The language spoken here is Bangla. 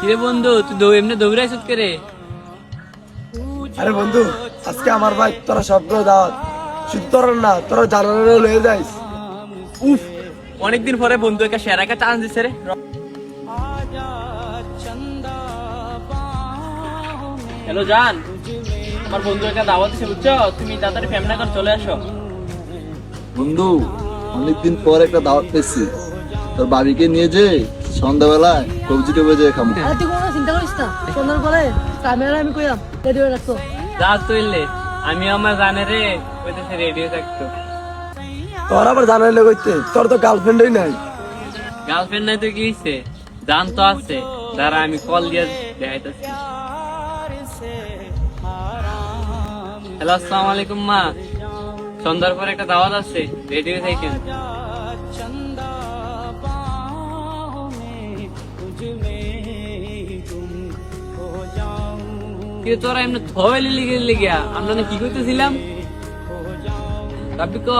কিরে বন্ধু তুই এমনি দৌড়াইছ কে রে? আরে বন্ধু, আজকে আমার ভাই তোরা সবগুলো দাওয়াত, শুধু তোরা না, তোরা জানালেও লয়ে যাইস। উফ, অনেকদিন পরে বন্ধু একটা সেরা একটা চান্স দিছে রে। হ্যালো জান, আমার বন্ধু একটা দাওয়াত দিছে বুঝছো, তুমি তাড়াতাড়ি ফ্যামিলি করে চলে আসো। বন্ধু, অনেকদিন পর একটা দাওয়াত পেয়েছি, তোর বাবিকে নিয়ে যে সন্ধ্যাবেলায় কবজি টবে যে খাবো। আরে তুই কোনো চিন্তা করিস না, সন্ধ্যার পরে ক্যামেরা আমি কইলাম রেডি হয়ে রাখতো। যা তুইলে আমি আমার জানে রে কইতেছে রেডিও থাকতো। তোর আবার জানাইলে কইতে, তোর তো গার্লফ্রেন্ডই নাই। গার্লফ্রেন্ড নাই তো কি হইছে, জান তো আছে, দাঁড়া আমি কল দিয়ে দেখাইতেছি। হ্যালো, আসসালামু আলাইকুম মা, সন্ধ্যার পর একটা দাওয়াত আছে, রেডি হয়ে থাকেন। কি তোরা এমনি থইলি লিগে লিগিয়া আমরা না কি করতেছিলাম? রাব্বি ক